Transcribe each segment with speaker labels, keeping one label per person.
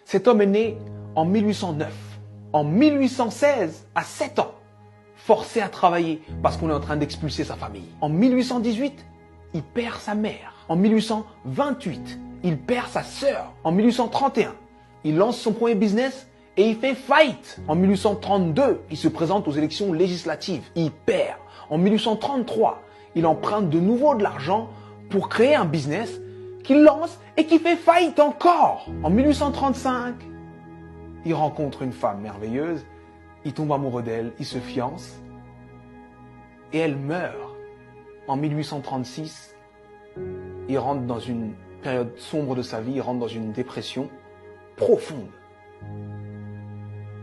Speaker 1: Cet homme est né en 1809. En 1816, à 7 ans, forcé à travailler parce qu'on est en train d'expulser sa famille. En 1818, il perd sa mère. En 1828, il perd sa sœur. En 1831, il lance son premier business et il fait faillite. En 1832, il se présente aux élections législatives. Il perd. En 1833, il emprunte de nouveau de l'argent pour créer un business qu'il lance et qui fait faillite encore. En 1835, il rencontre une femme merveilleuse, il tombe amoureux d'elle, il se fiance et elle meurt. En 1836, il rentre dans une période sombre de sa vie, il rentre dans une dépression profonde.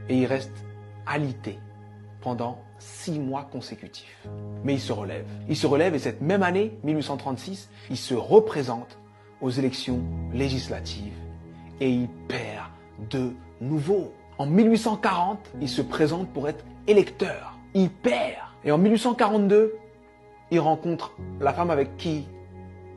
Speaker 1: Et il reste alité pendant 6 mois consécutifs. Mais il se relève. Il se relève et cette même année, 1836, il se représente aux élections législatives et il perd de nouveau. En 1840, il se présente pour être électeur. Il perd. Et en 1842, il rencontre la femme avec qui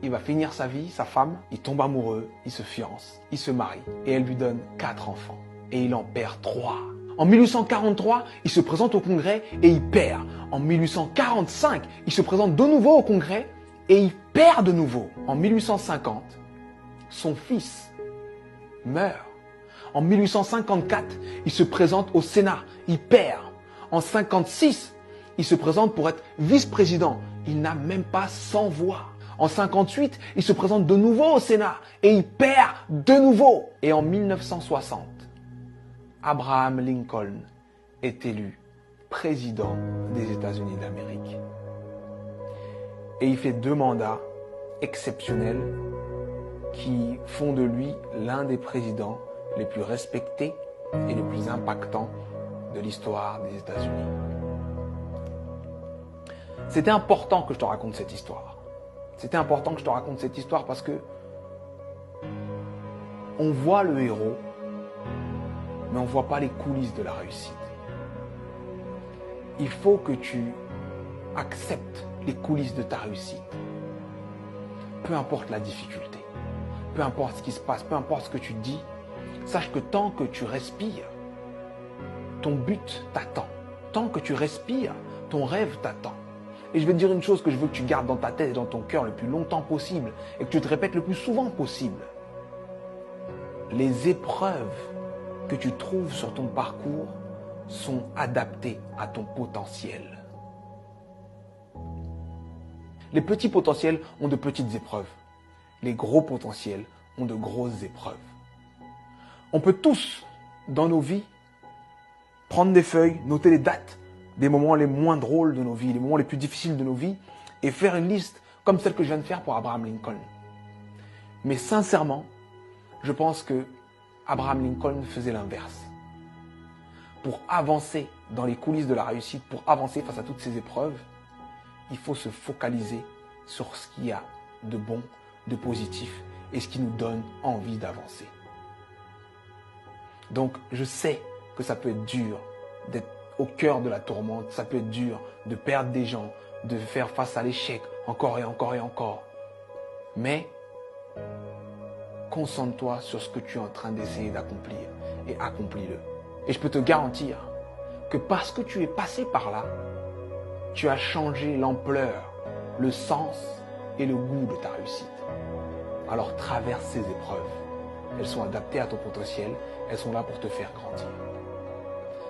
Speaker 1: il va finir sa vie, sa femme. Il tombe amoureux, il se fiance, il se marie et elle lui donne 4 enfants. Et il en perd 3. En 1843, il se présente au Congrès et il perd. En 1845, il se présente de nouveau au Congrès et il perd de nouveau. En 1850, son fils meurt. En 1854, il se présente au Sénat, il perd. En 1956, il se présente pour être vice-président. Il n'a même pas 100 voix. En 1958, il se présente de nouveau au Sénat et il perd de nouveau. Et en 1960, Abraham Lincoln est élu président des États-Unis d'Amérique. Et il fait 2 mandats exceptionnels qui font de lui l'un des présidents les plus respectés et les plus impactants de l'histoire des États-Unis. C'était important que je te raconte cette histoire. C'était important que je te raconte cette histoire parce que on voit le héros, mais on ne voit pas les coulisses de la réussite. Il faut que tu acceptes les coulisses de ta réussite. Peu importe la difficulté, peu importe ce qui se passe, peu importe ce que tu dis, sache que tant que tu respires, ton but t'attend. Tant que tu respires, ton rêve t'attend. Et je vais te dire une chose que je veux que tu gardes dans ta tête et dans ton cœur le plus longtemps possible et que tu te répètes le plus souvent possible. Les épreuves que tu trouves sur ton parcours sont adaptées à ton potentiel. Les petits potentiels ont de petites épreuves. Les gros potentiels ont de grosses épreuves. On peut tous, dans nos vies, prendre des feuilles, noter les dates des moments les moins drôles de nos vies, les moments les plus difficiles de nos vies, et faire une liste comme celle que je viens de faire pour Abraham Lincoln. Mais sincèrement, je pense que Abraham Lincoln faisait l'inverse. Pour avancer dans les coulisses de la réussite, pour avancer face à toutes ces épreuves, il faut se focaliser sur ce qu'il y a de bon, de positif et ce qui nous donne envie d'avancer. Donc, je sais que ça peut être dur d'être au cœur de la tourmente, ça peut être dur de perdre des gens, de faire face à l'échec encore et encore et encore. Mais, concentre-toi sur ce que tu es en train d'essayer d'accomplir et accomplis-le. Et je peux te garantir que parce que tu es passé par là, tu as changé l'ampleur, le sens et le goût de ta réussite. Alors traverse ces épreuves. Elles sont adaptées à ton potentiel, elles sont là pour te faire grandir.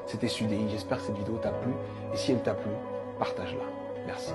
Speaker 1: C'était Sudei, j'espère que cette vidéo t'a plu et si elle t'a plu, partage-la. Merci.